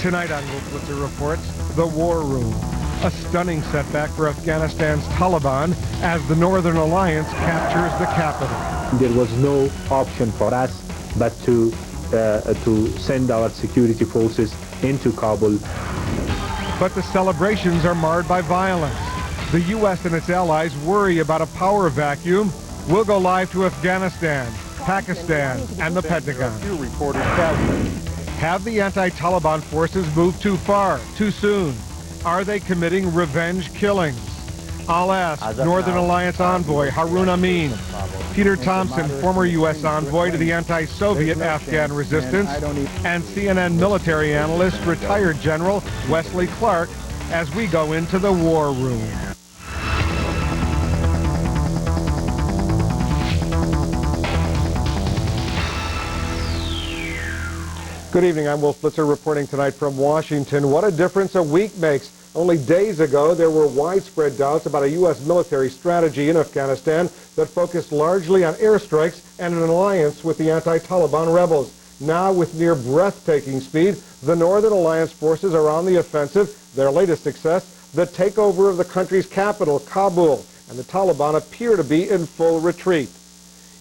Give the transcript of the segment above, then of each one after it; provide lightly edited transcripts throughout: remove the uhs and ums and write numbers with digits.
Tonight on Blitzer Reports, the War Room. A stunning setback for Afghanistan's Taliban as the Northern Alliance captures the capital. There was no option for us but to send our security forces into Kabul. But the celebrations are marred by violence. The U.S. and its allies worry about a power vacuum. We'll go live to Afghanistan, Pakistan, and the Pentagon. Have the anti-Taliban forces moved too far, too soon? Are they committing revenge killings? I'll ask Northern Alliance envoy Harun Amin, Peter Thompson, former U.S. envoy to the anti-Soviet Afghan resistance, and CNN military analyst, retired General Wesley Clark, as we go into the War Room. Good evening, I'm Wolf Blitzer reporting tonight from Washington. What a difference a week makes. Only days ago, there were widespread doubts about a U.S. military strategy in Afghanistan that focused largely on airstrikes and an alliance with the anti-Taliban rebels. Now, with near breathtaking speed, the Northern Alliance forces are on the offensive. Their latest success, the takeover of the country's capital, Kabul, and the Taliban appear to be in full retreat.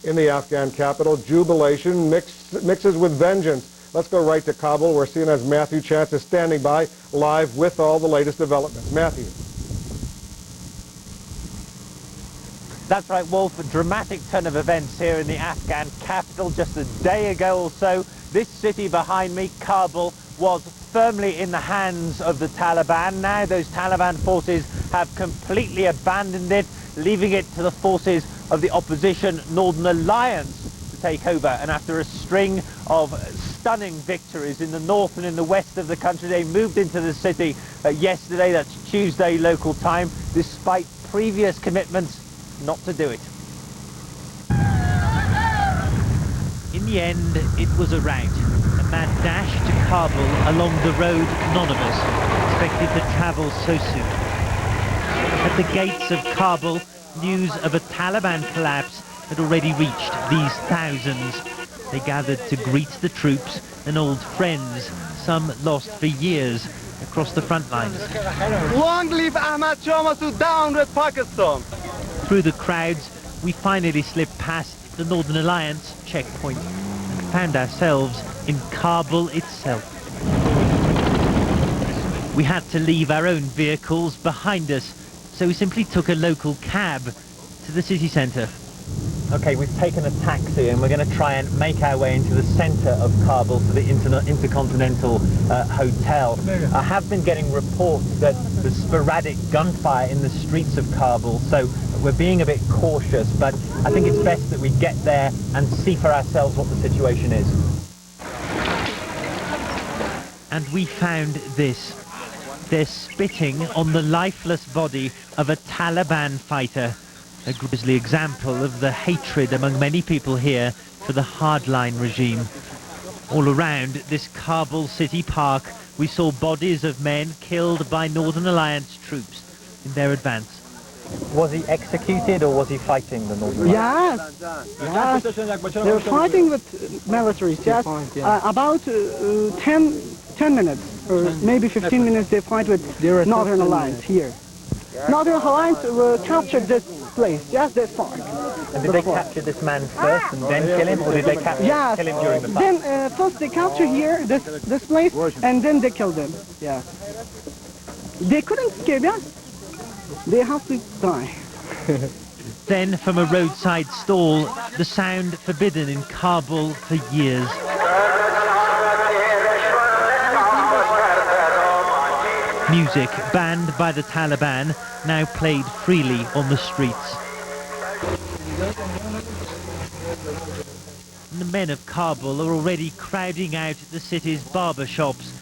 In the Afghan capital, jubilation mixes with vengeance. Let's go right to Kabul, where CNN's Matthew Chance is standing by live with all the latest developments. Matthew. That's right, Wolf. A dramatic turn of events here in the Afghan capital. Just a day ago or so, this city behind me, Kabul, was firmly in the hands of the Taliban. Now those Taliban forces have completely abandoned it, leaving it to the forces of the opposition Northern Alliance to take over. And after a string of stunning victories in the north and in the west of the country, they moved into the city yesterday, that's Tuesday local time, despite previous commitments not to do it. In the end, it was a rout. A mad dash to Kabul along the road none of us expected to travel so soon. At the gates of Kabul, news of a Taliban collapse had already reached these thousands. They gathered to greet the troops and old friends, some lost for years across the front lines. Long live Ahmad Shah Massoud, down with Pakistan! Through the crowds, we finally slipped past the Northern Alliance checkpoint and found ourselves in Kabul itself. We had to leave our own vehicles behind us, so we simply took a local cab to the city centre. Okay, we've taken a taxi and we're going to try and make our way into the centre of Kabul to the Intercontinental Hotel. I have been getting reports that there's sporadic gunfire in the streets of Kabul, so we're being a bit cautious, but I think it's best that we get there and see for ourselves what the situation is. And we found this. They're spitting on the lifeless body of a Taliban fighter. A grisly example of the hatred among many people here for the hardline regime. All around this Kabul city park, we saw bodies of men killed by Northern Alliance troops in their advance. Was he executed or was he fighting the Northern Alliance? Yes. They were fighting with militaries, yes. About 10 minutes or maybe 15 minutes they fight with Northern Alliance here. Northern Alliance captured this place, yes, this park. And did they capture this man first and then kill him, or did they capture kill him during the fight? Then first they captured here, this place, and then they killed him, yeah. They couldn't escape, yes. They have to die. Then from a roadside stall, the sound forbidden in Kabul for years. Music banned by the Taliban, now played freely on the streets. And the men of Kabul are already crowding out the city's barber shops.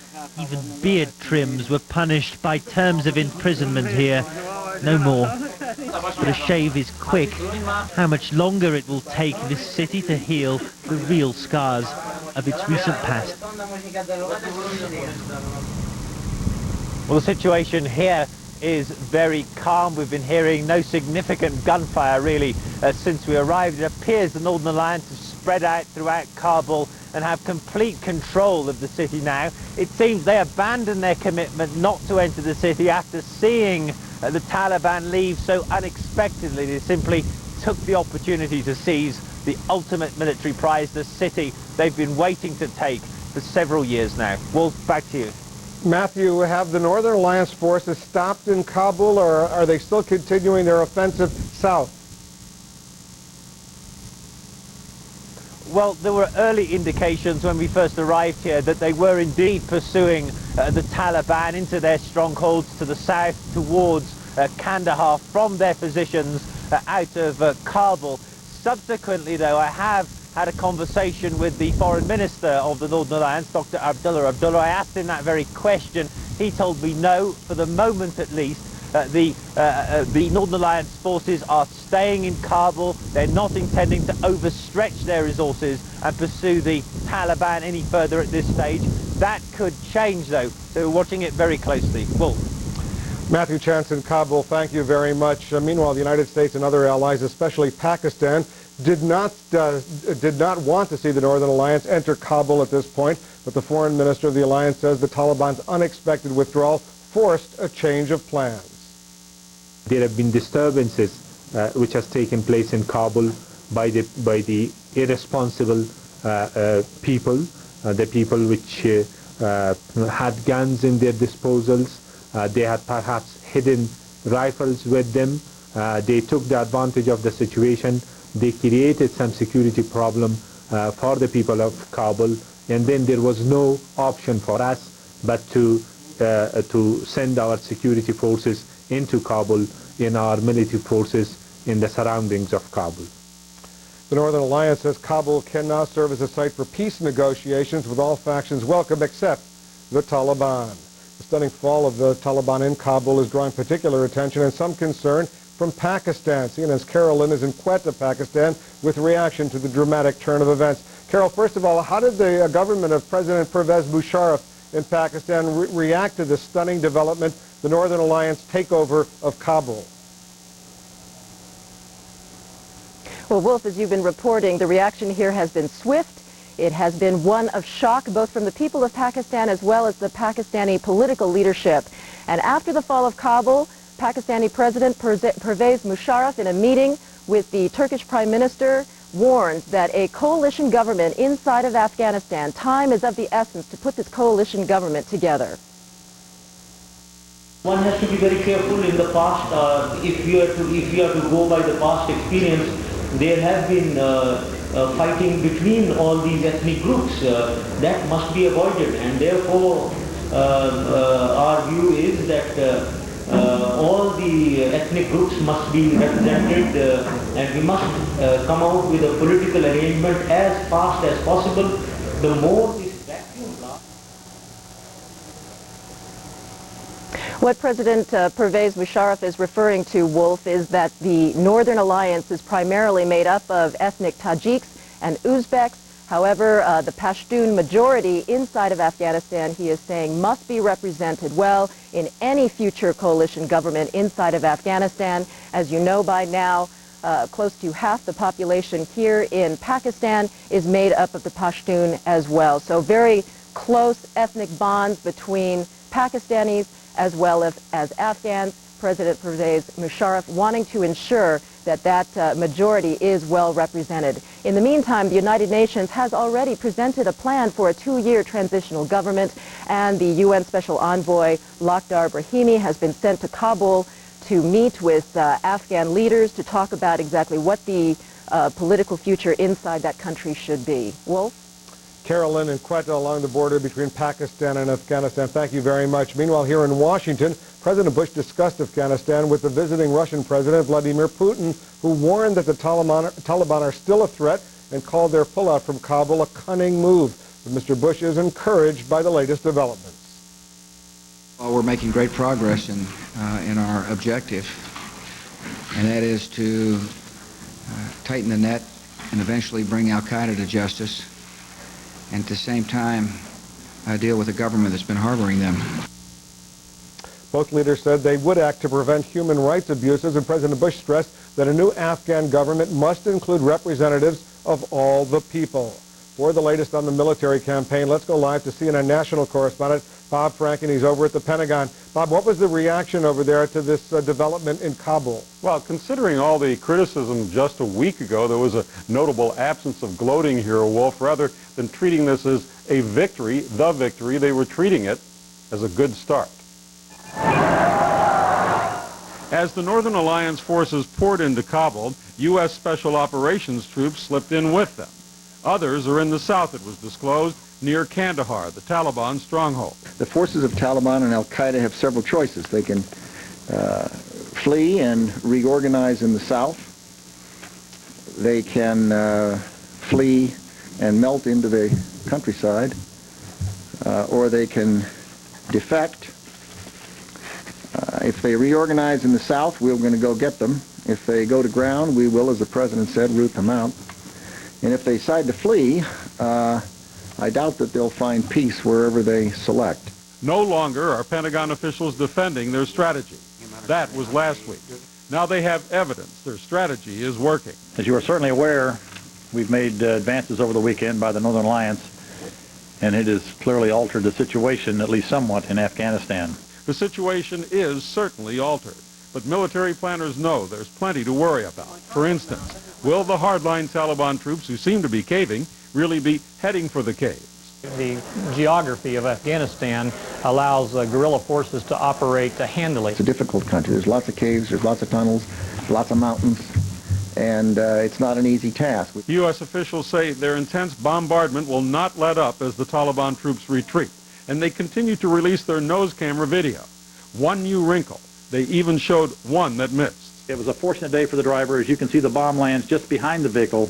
Even beard trims were punished by terms of imprisonment here. No more. But a shave is quick. How much longer it will take this city to heal the real scars of its recent past. Well, the situation here is very calm. We've been hearing no significant gunfire really since we arrived. It appears the Northern Alliance has spread out throughout Kabul and have complete control of the city now. It seems they abandoned their commitment not to enter the city after seeing the Taliban leave so unexpectedly. They simply took the opportunity to seize the ultimate military prize, the city they've been waiting to take for several years now. Wolf, back to you. Matthew, have the Northern Alliance forces stopped in Kabul, or are they still continuing their offensive south? Well, there were early indications when we first arrived here that they were indeed pursuing the Taliban into their strongholds to the south towards Kandahar from their positions out of Kabul. Subsequently, though, I have had a conversation with the Foreign Minister of the Northern Alliance, Dr. Abdullah. I asked him that very question. He told me no, for the moment at least. The Northern Alliance forces are staying in Kabul. They're not intending to overstretch their resources and pursue the Taliban any further at this stage. That could change, though, so we're watching it very closely. Wolf. Matthew Chance in Kabul, thank you very much. Meanwhile, the United States and other allies, especially Pakistan, did not want to see the Northern Alliance enter Kabul at this point, but the foreign minister of the alliance says the Taliban's unexpected withdrawal forced a change of plans. There have been disturbances which has taken place in Kabul by the irresponsible people, the people which had guns in their disposals. They had perhaps hidden rifles with them. They took the advantage of the situation. They created some security problem for the people of Kabul, and then there was no option for us but to send our security forces into Kabul in our military forces in the surroundings of Kabul. The Northern Alliance says Kabul can now serve as a site for peace negotiations with all factions welcome except the Taliban. The stunning fall of the Taliban in Kabul is drawing particular attention and some concern from Pakistan. CNN's Carol Lynn is in Quetta, Pakistan, with reaction to the dramatic turn of events. Carol, first of all, how did the government of President Pervez Musharraf in Pakistan react to this stunning development, the Northern Alliance takeover of Kabul? Well, Wolf, as you've been reporting, the reaction here has been swift. It has been one of shock, both from the people of Pakistan as well as the Pakistani political leadership. And after the fall of Kabul, Pakistani President Pervez Musharraf, in a meeting with the Turkish Prime Minister, warned that a coalition government inside of Afghanistan, time is of the essence to put this coalition government together. One has to be very careful in the past. If you are to go by the past experience, there have been fighting between all these ethnic groups. That must be avoided, and therefore our view is that all the ethnic groups must be represented and we must come out with a political arrangement as fast as possible. The more this vacuum lasts. What President Pervez Musharraf is referring to, Wolf, is that the Northern Alliance is primarily made up of ethnic Tajiks and Uzbeks. However, the Pashtun majority inside of Afghanistan, he is saying, must be represented well in any future coalition government inside of Afghanistan. As you know by now, close to half the population here in Pakistan is made up of the Pashtun as well. So very close ethnic bonds between Pakistanis as well as Afghans. President Pervez Musharraf wanting to ensure that that majority is well represented. In the meantime, the United Nations has already presented a plan for a 2-year transitional government, and the UN Special Envoy Lakhdar Brahimi has been sent to Kabul to meet with Afghan leaders to talk about exactly what the political future inside that country should be. Wolf? Carolyn in Quetta along the border between Pakistan and Afghanistan, thank you very much. Meanwhile, here in Washington, President Bush discussed Afghanistan with the visiting Russian President Vladimir Putin, who warned that the Taliban are still a threat and called their pullout from Kabul a cunning move. But Mr. Bush is encouraged by the latest developments. Well, we're making great progress in our objective, and that is to tighten the net and eventually bring al-Qaeda to justice, and at the same time deal with the government that's been harboring them. Both leaders said they would act to prevent human rights abuses, and President Bush stressed that a new Afghan government must include representatives of all the people. For the latest on the military campaign, let's go live to CNN national correspondent Bob Franken. He's over at the Pentagon. Bob, what was the reaction over there to this development in Kabul? Well, considering all the criticism just a week ago, there was a notable absence of gloating here, Wolf. Rather than treating this as a victory, the victory, they were treating it as a good start. As the Northern Alliance forces poured into Kabul, U.S. Special Operations troops slipped in with them. Others are in the south, it was disclosed, near Kandahar, the Taliban stronghold. The forces of Taliban and al-Qaeda have several choices. They can flee and reorganize in the south. They can flee and melt into the countryside, or they can defect. If they reorganize in the south, we're going to go get them. If they go to ground, we will, as the President said, root them out. And if they decide to flee, I doubt that they'll find peace wherever they select. No longer are Pentagon officials defending their strategy. That was last week. Now they have evidence their strategy is working. As you are certainly aware, we've made advances over the weekend by the Northern Alliance, and it has clearly altered the situation, at least somewhat, in Afghanistan. The situation is certainly altered, but military planners know there's plenty to worry about. For instance, will the hardline Taliban troops who seem to be caving really be heading for the caves? The geography of Afghanistan allows guerrilla forces to operate handily. It's a difficult country. There's lots of caves, there's lots of tunnels, lots of mountains, and it's not an easy task. U.S. officials say their intense bombardment will not let up as the Taliban troops retreat, and they continue to release their nose camera video. One new wrinkle, they even showed one that missed. It was a fortunate day for the driver. As you can see, the bomb lands just behind the vehicle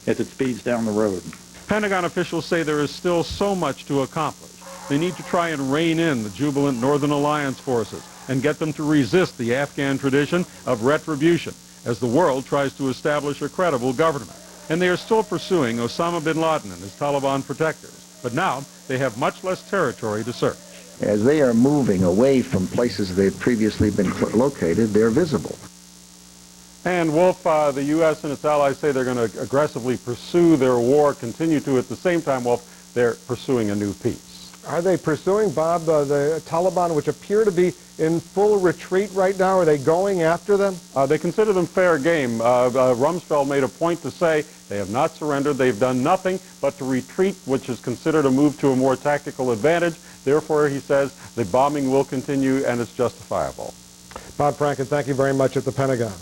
as it speeds down the road. Pentagon officials say there is still so much to accomplish. They need to try and rein in the jubilant Northern Alliance forces and get them to resist the Afghan tradition of retribution as the world tries to establish a credible government. And they are still pursuing Osama bin Laden and his Taliban protectors. But now they have much less territory to search. As they are moving away from places they've previously been located, they're visible. And Wolf, the U.S. and its allies say they're going to aggressively pursue their war, continue to at the same time, Wolf, they're pursuing a new peace. Are they pursuing, Bob, the Taliban, which appear to be in full retreat right now? Are they going after them? They consider them fair game. Rumsfeld made a point to say they have not surrendered. They've done nothing but to retreat, which is considered a move to a more tactical advantage. Therefore, he says, the bombing will continue and it's justifiable. Bob Franken, thank you very much at the Pentagon.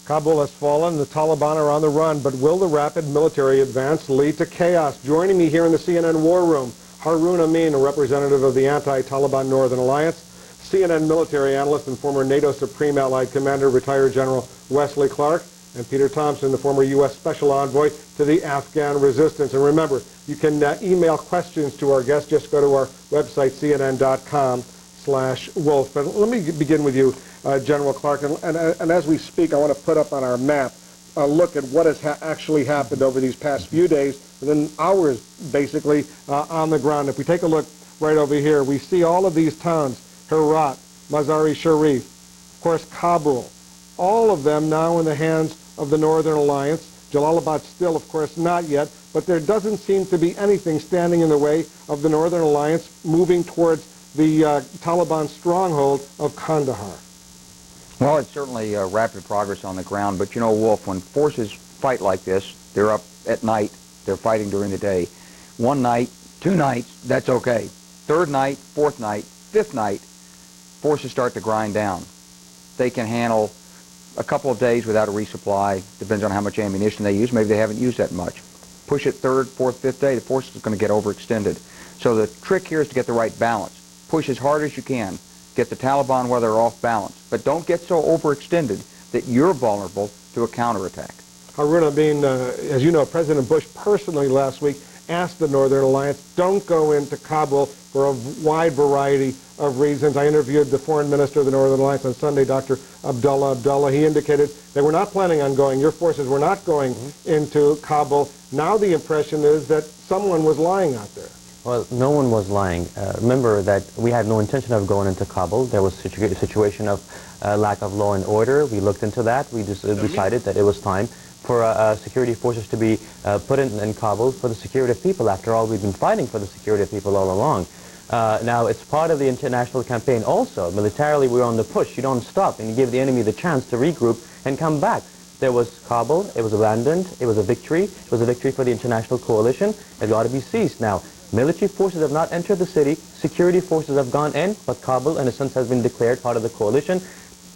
Kabul has fallen, the Taliban are on the run, but will the rapid military advance lead to chaos? Joining me here in the CNN War Room, Harun Amin, a representative of the anti-Taliban Northern Alliance, CNN military analyst and former NATO Supreme Allied Commander, retired General Wesley Clark, and Peter Thompson, the former U.S. Special Envoy to the Afghan resistance. And remember, you can email questions to our guests. Just go to our website, cnn.com/wolf. But let me begin with you, General Clark, and as we speak, I want to put up on our map a look at what has actually happened over these past few days, within hours, basically, on the ground. If we take a look right over here, we see all of these towns, Herat, Mazar-e-Sharif, of course, Kabul, all of them now in the hands of the Northern Alliance. Jalalabad still, of course, not yet, but there doesn't seem to be anything standing in the way of the Northern Alliance moving towards the Taliban stronghold of Kandahar. Well, it's certainly rapid progress on the ground, but you know, Wolf, when forces fight like this, they're up at night, they're fighting during the day. One night, two nights, that's okay. Third night, fourth night, fifth night, forces start to grind down. They can handle a couple of days without a resupply, depends on how much ammunition they use. Maybe they haven't used that much. Push it third, fourth, fifth day, the force is going to get overextended. So the trick here is to get the right balance. Push as hard as you can. Get the Taliban where they're off balance. But don't get so overextended that you're vulnerable to a counterattack. Harun Amin, as you know, President Bush personally last week asked the Northern Alliance, don't go into Kabul for a wide variety of reasons. I interviewed the foreign minister of the Northern Alliance on Sunday, Dr. Abdullah. He indicated they were not planning on going. Your forces were not going into Kabul. Now the impression is that someone was lying out there. Well, no one was lying. Remember that we had no intention of going into Kabul. There was a situation of lack of law and order. We looked into that. We just decided that it was time for security forces to be put in Kabul for the security of people. After all, we've been fighting for the security of people all along. Now, it's part of the international campaign also. Militarily, we're on the push. You don't stop, and you give the enemy the chance to regroup and come back. There was Kabul. It was abandoned. It was a victory. It was a victory for the international coalition. It got to be seized. Now, military forces have not entered the city. Security forces have gone in, but Kabul, in a sense, has been declared part of the coalition.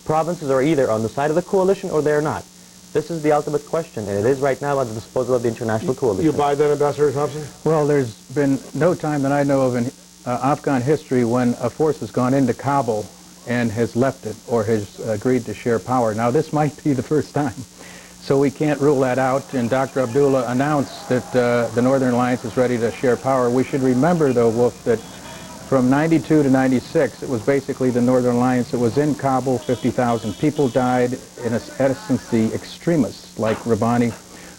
Provinces are either on the side of the coalition or they're not. This is the ultimate question, and it is right now at the disposal of the international coalition. You buy that, Ambassador Thompson? Well, there's been no time that I know of in Afghan history when a force has gone into Kabul and has left it or has agreed to share power. Now, this might be the first time, so we can't rule that out. And Dr. Abdullah announced that the Northern Alliance is ready to share power. We should remember, though, Wolf, that from 92 to 96, it was basically the Northern Alliance that was in Kabul. 50,000 people died. In essence, the extremists like Rabbani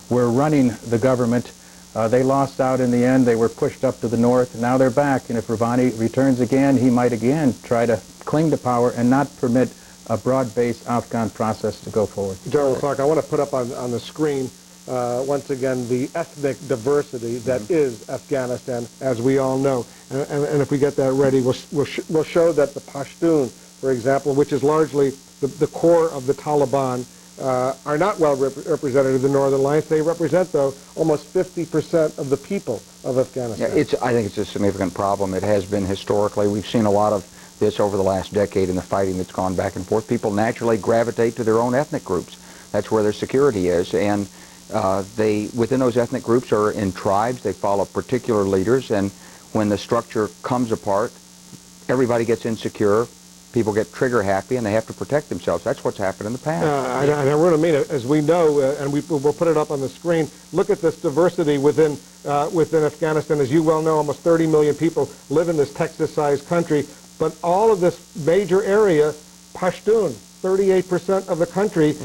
were running the government. They lost out in the end. They were pushed up to the north. Now they're back, and if Rabbani returns again, he might again try to cling to power and not permit a broad-based Afghan process to go forward. General Clark, I want to put up on the screen once again the ethnic diversity that is Afghanistan, as we all know. And if we get that ready, we'll show that the Pashtun, for example, which is largely the core of the Taliban, are not well represented in the Northern Alliance. They represent, though, almost 50% of the people of Afghanistan. Yeah, I think it's a significant problem. It has been historically. We've seen a lot of this over the last decade in the fighting that's gone back and forth. People naturally gravitate to their own ethnic groups. That's where their security is. And within those ethnic groups, are in tribes. They follow particular leaders. And when the structure comes apart, everybody gets insecure. People get trigger happy, and they have to protect themselves. That's what's happened in the past. I really mean it. As we know, and we'll put it up on the screen, look at this diversity within Afghanistan. As you well know, almost 30 million people live in this Texas-sized country, but all of this major area, Pashtun, 38% of the country,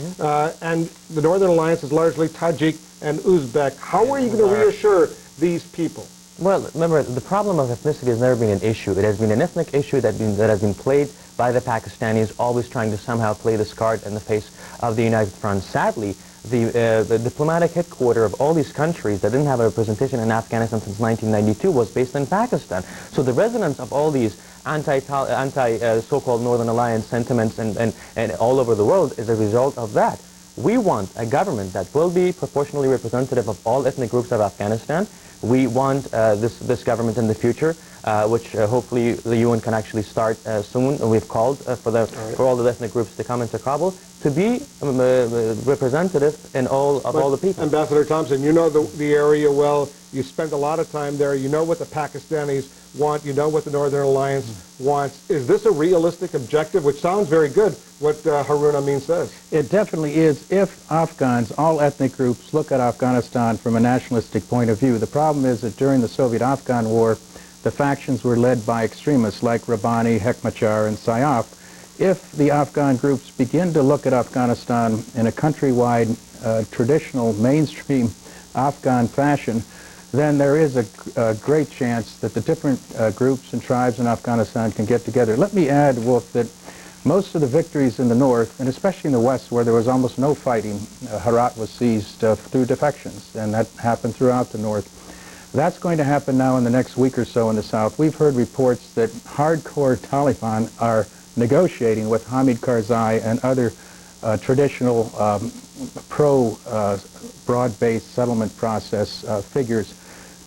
and the Northern Alliance is largely Tajik and Uzbek. How are you going to reassure these people? Well, remember, the problem of ethnicity has never been an issue. It has been an ethnic issue that has been played by the Pakistanis, always trying to somehow play this card in the face of the United Front. Sadly, the diplomatic headquarters of all these countries that didn't have a representation in Afghanistan since 1992 was based in Pakistan. So the resonance of all these so-called Northern Alliance sentiments and all over the world is a result of that. We want a government that will be proportionally representative of all ethnic groups of Afghanistan. We want this government in the future, which hopefully the UN can actually start soon. And we've called for all the ethnic groups to come into Kabul to be representative in all the people. Ambassador Thompson, you know the area well. You spent a lot of time there. You know what the Pakistanis want. You know what the Northern Alliance wants. Is this a realistic objective, which sounds very good, what Harun Amin says? It definitely is if Afghans, all ethnic groups, look at Afghanistan from a nationalistic point of view. The problem is that during the Soviet-Afghan War, the factions were led by extremists like Rabbani, Hekmatyar, and Sayyaf. If the Afghan groups begin to look at Afghanistan in a countrywide, traditional, mainstream Afghan fashion, then there is a great chance that the different groups and tribes in Afghanistan can get together. Let me add, Wolf, that most of the victories in the north, and especially in the west where there was almost no fighting, Herat was seized through defections, and that happened throughout the north. That's going to happen now in the next week or so in the south. We've heard reports that hardcore Taliban are negotiating with Hamid Karzai and other traditional pro-broad-based settlement process figures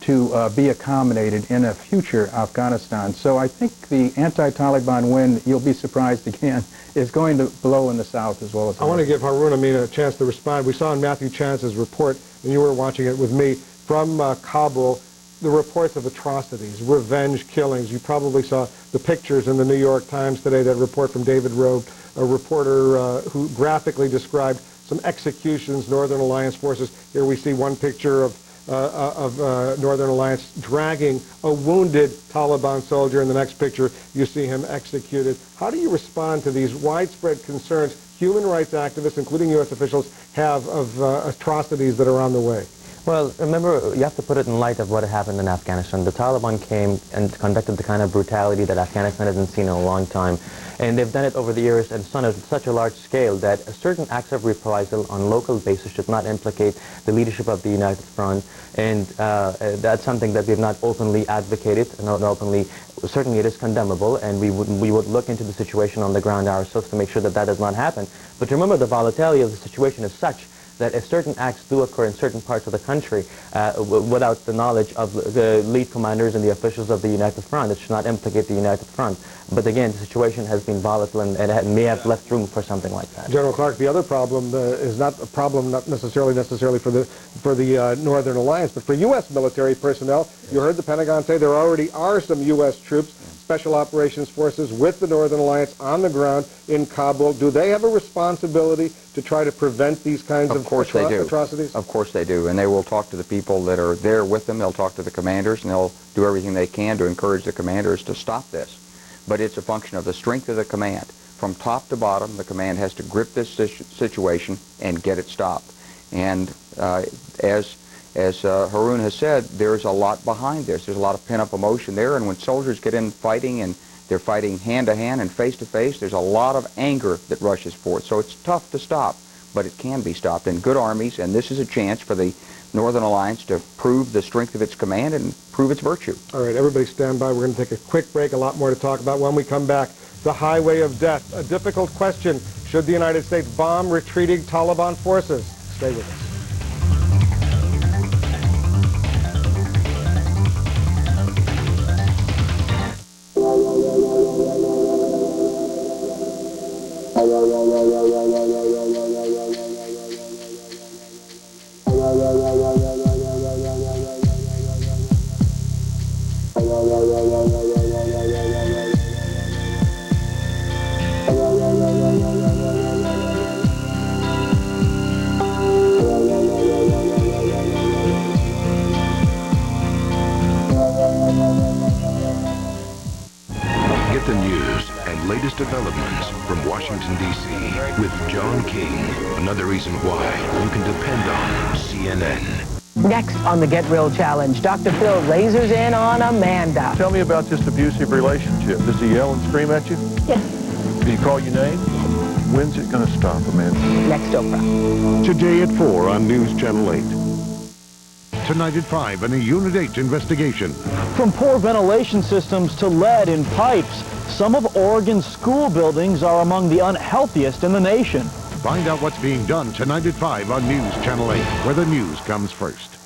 to be accommodated in a future Afghanistan. So I think the anti-Taliban wind, you'll be surprised again, is going to blow in the south as well as the north. I want to give Harun Amin a chance to respond. We saw in Matthew Chance's report, and you were watching it with me, from Kabul, the reports of atrocities, revenge killings. You probably saw the pictures in the New York Times today, that report from David Rowe, a reporter who graphically described some executions, Northern Alliance forces. Here we see one picture of Northern Alliance dragging a wounded Taliban soldier. In the next picture, you see him executed. How do you respond to these widespread concerns human rights activists, including U.S. officials, have of atrocities that are on the way? Well, remember, you have to put it in light of what happened in Afghanistan. The Taliban came and conducted the kind of brutality that Afghanistan hasn't seen in a long time. And they've done it over the years and on such a large scale that certain acts of reprisal on local basis should not implicate the leadership of the United Front. And that's something that we've not openly advocated, not openly. Certainly it is condemnable, and we would look into the situation on the ground ourselves to make sure that that does not happen. But remember, the volatility of the situation is such that if certain acts do occur in certain parts of the country without the knowledge of the lead commanders and the officials of the United Front, it should not implicate the United Front. But again, the situation has been volatile and it may have left room for something like that. General Clark, the other problem is not a problem not necessarily for the Northern Alliance, but for U.S. military personnel. You heard the Pentagon say there already are some U.S. troops, Special Operations Forces with the Northern Alliance on the ground in Kabul. Do they have a responsibility to try to prevent these kinds of atrocities? Of course they do, and they will talk to the people that are there with them. They'll talk to the commanders, and they'll do everything they can to encourage the commanders to stop this. But it's a function of the strength of the command. From top to bottom, the command has to grip this situation and get it stopped. And as Haroon has said, there's a lot behind this. There's a lot of pent-up emotion there, and when soldiers get in fighting and they're fighting hand-to-hand and face-to-face, there's a lot of anger that rushes forth. So it's tough to stop, but it can be stopped. And good armies, and this is a chance for the Northern Alliance to prove the strength of its command and prove its virtue. All right, everybody stand by. We're going to take a quick break. A lot more to talk about when we come back. The highway of death, a difficult question. Should the United States bomb retreating Taliban forces? Stay with us. Get the news and latest developments from Washington, D.C. with John King. Another reason why you can depend on CNN. Next on the Get Real Challenge, Dr. Phil lasers in on Amanda. Tell me about this abusive relationship. Does he yell and scream at you? Yes. Did he call you names? When's it going to stop, Amanda? Next, Oprah. Today at 4 on News Channel 8. Tonight at 5 in a Unit 8 investigation. From poor ventilation systems to lead in pipes, some of Oregon's school buildings are among the unhealthiest in the nation. Find out what's being done tonight at 5 on News Channel 8, where the news comes first.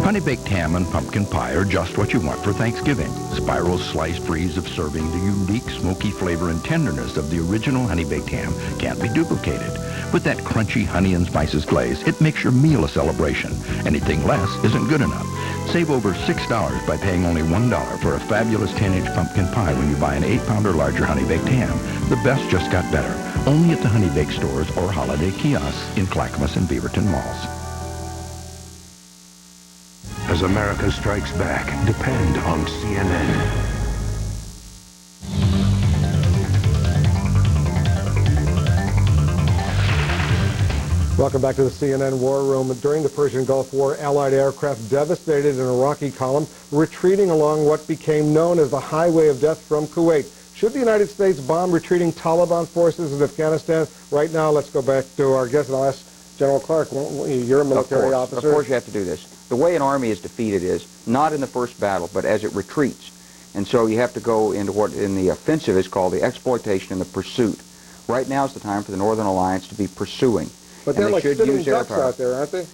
Honey-baked ham and pumpkin pie are just what you want for Thanksgiving. Spirals sliced freeze of serving the unique smoky flavor and tenderness of the original honey-baked ham can't be duplicated. With that crunchy honey and spices glaze, it makes your meal a celebration. Anything less isn't good enough. Save over $6 by paying only $1 for a fabulous 10-inch pumpkin pie when you buy an 8-pound or larger honey-baked ham. The best just got better. Only at the Honey Baked stores or holiday kiosks in Clackamas and Beaverton malls. As America strikes back, depend on CNN. Welcome back to the CNN War Room. During the Persian Gulf War, Allied aircraft devastated an Iraqi column, retreating along what became known as the Highway of Death from Kuwait. Should the United States bomb retreating Taliban forces in Afghanistan? Right now, let's go back to our guest, and I'll ask General Clark. You're a military officer. Of course you have to do this. The way an army is defeated is not in the first battle, but as it retreats. And so you have to go into what in the offensive is called the exploitation and the pursuit. Right now is the time for the Northern Alliance to be pursuing. But they're like sitting ducks out there, aren't they?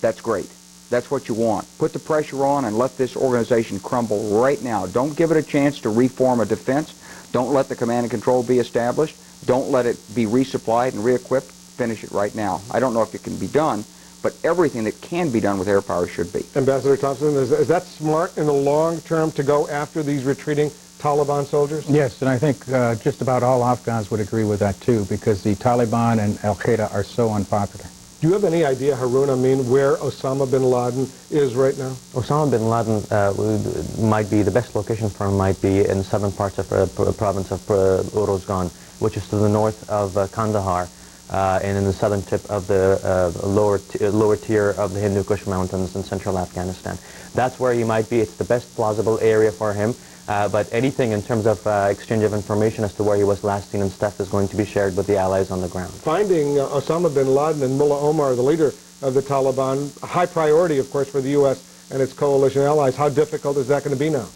That's great. That's what you want. Put the pressure on and let this organization crumble right now. Don't give it a chance to reform a defense. Don't let the command and control be established. Don't let it be resupplied and re-equipped. Finish it right now. I don't know if it can be done, but everything that can be done with air power should be. Ambassador Thompson, is that smart in the long term to go after these retreating Taliban soldiers? Yes, and I think just about all Afghans would agree with that too, because the Taliban and Al-Qaeda are so unpopular. Do you have any idea, Haroon, where Osama bin Laden is right now? Osama bin Laden might be, the best location for him might be in southern parts of the province of Uruzgan, which is to the north of Kandahar. and in the southern tip of the lower tier of the Hindu Kush Mountains in central Afghanistan. That's where he might be. It's the best plausible area for him. But anything in terms of exchange of information as to where he was last seen and stuff is going to be shared with the allies on the ground. Finding Osama bin Laden and Mullah Omar, the leader of the Taliban, a high priority, of course, for the U.S. and its coalition allies. How difficult is that going to be now?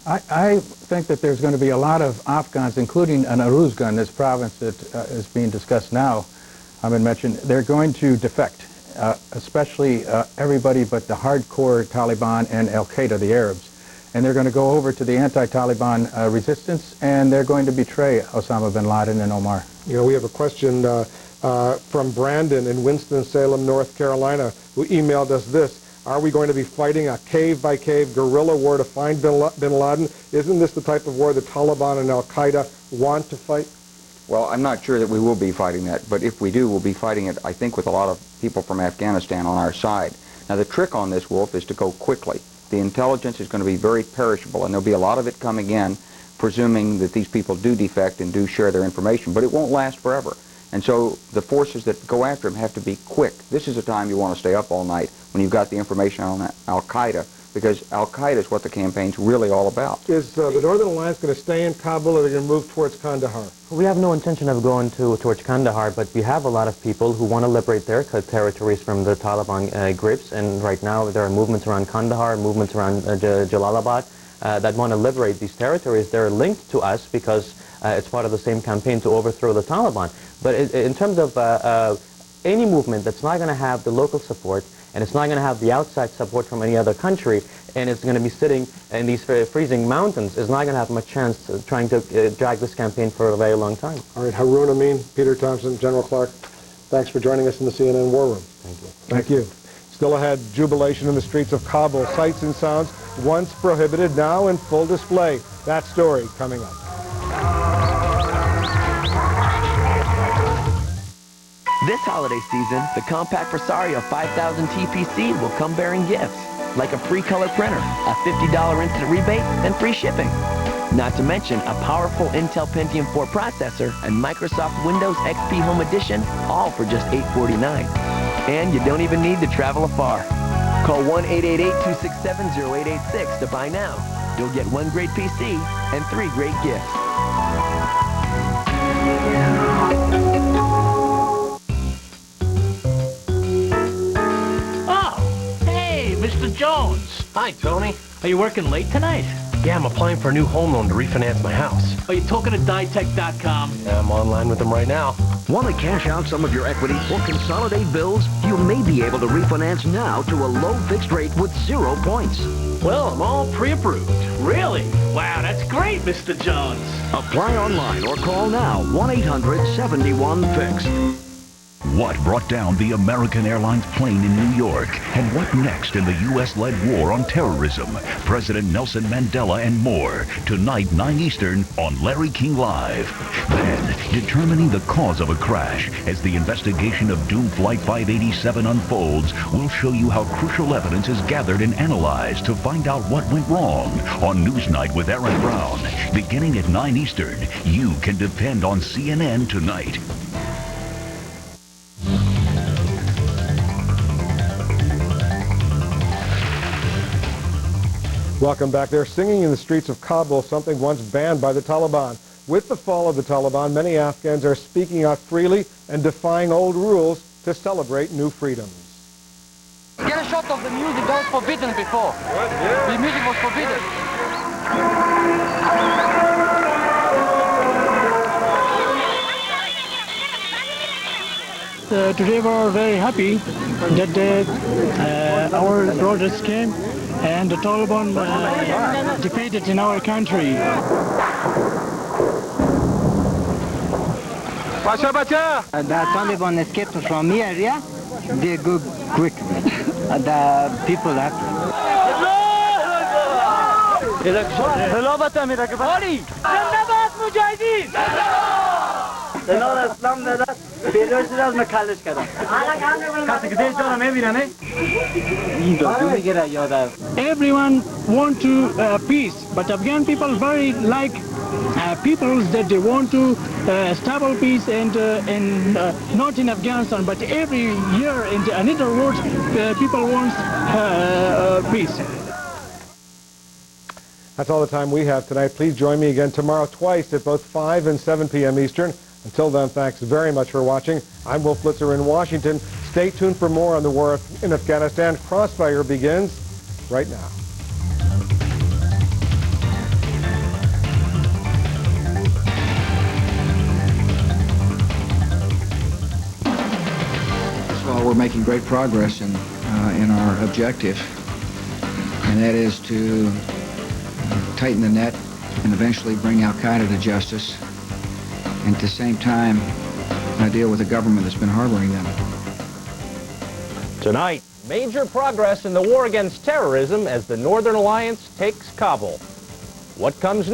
I think that there's going to be a lot of Afghans, including an Uruzgan, this province that is being discussed now, Ahmed mentioned, they're going to defect, especially everybody but the hardcore Taliban and Al-Qaeda, the Arabs. And they're going to go over to the anti-Taliban resistance, and they're going to betray Osama bin Laden and Omar. You know, we have a question from Brandon in Winston-Salem, North Carolina, who emailed us this. Are we going to be fighting a cave-by-cave guerrilla war to find bin Laden? Isn't this the type of war the Taliban and Al-Qaeda want to fight? Well, I'm not sure that we will be fighting that, but if we do, we'll be fighting it, I think, with a lot of people from Afghanistan on our side. Now, the trick on this, Wolf, is to go quickly. The intelligence is going to be very perishable, and there'll be a lot of it coming in, presuming that these people do defect and do share their information, but it won't last forever. And so the forces that go after him have to be quick. This is a time you want to stay up all night when you've got the information on Al-Qaeda, because Al-Qaeda is what the campaign's really all about. Is the Northern Alliance going to stay in Kabul, or are they going to move towards Kandahar? We have no intention of going towards Kandahar, but we have a lot of people who want to liberate their territories from the Taliban grips, and right now there are movements around Kandahar, movements around Jalalabad that want to liberate these territories. They're linked to us because it's part of the same campaign to overthrow the Taliban. But in terms of any movement that's not going to have the local support, and it's not going to have the outside support from any other country, and it's going to be sitting in these freezing mountains, is not going to have much chance of trying to drag this campaign for a very long time. All right, Haroon Amin, Peter Thompson, General Clark, thanks for joining us in the CNN War Room. Thank you. Thank you. Still ahead, jubilation in the streets of Kabul. Sights and sounds once prohibited, now in full display. That story coming up. This holiday season, the compact Presario 5000 TPC will come bearing gifts, like a free color printer, a $50 instant rebate, and free shipping. Not to mention a powerful Intel Pentium 4 processor and Microsoft Windows XP Home Edition, all for just $849. And you don't even need to travel afar. Call 1-888-267-0886 to buy now. You'll get one great PC and 3 great gifts. Mr. Jones. Hi, Tony. Are you working late tonight? Yeah, I'm applying for a new home loan to refinance my house. Are you talking to ditech.com? Yeah, I'm online with them right now. Want to cash out some of your equity or consolidate bills? You may be able to refinance now to a low fixed rate with 0 points. Well, I'm all pre-approved. Really? Wow, that's great, Mr. Jones. Apply online or call now, 1-800-71-FIXED. What brought down the American Airlines plane in New York? And what next in the U.S.-led war on terrorism? President Nelson Mandela and more. Tonight, 9 Eastern on Larry King Live. Then, determining the cause of a crash as the investigation of doomed Flight 587 unfolds, we'll show you how crucial evidence is gathered and analyzed to find out what went wrong. On Newsnight with Aaron Brown. Beginning at 9 Eastern, you can depend on CNN tonight. Welcome back. They're singing in the streets of Kabul, something once banned by the Taliban. With the fall of the Taliban, many Afghans are speaking out freely and defying old rules to celebrate new freedoms. Get a shot of the music that was forbidden before. What? Yeah. The music was forbidden. Today we are very happy that our brothers came and the Taliban defeated in our country. The Taliban escaped from the area. They go quickly. The people have Everyone want to peace, but Afghan people very like peoples that they want to establish peace and not in Afghanistan, but every year in another world, people want peace. That's all the time we have tonight. Please join me again tomorrow twice at both 5 and 7 p.m. Eastern. Until then, thanks very much for watching. I'm Wolf Blitzer in Washington. Stay tuned for more on the war in Afghanistan. Crossfire begins right now. First of all, we're making great progress in our objective, and that is to tighten the net and eventually bring Al-Qaeda to justice, and at the same time deal with the government that's been harboring them. Tonight, major progress in the war against terrorism as the Northern Alliance takes Kabul. What comes next?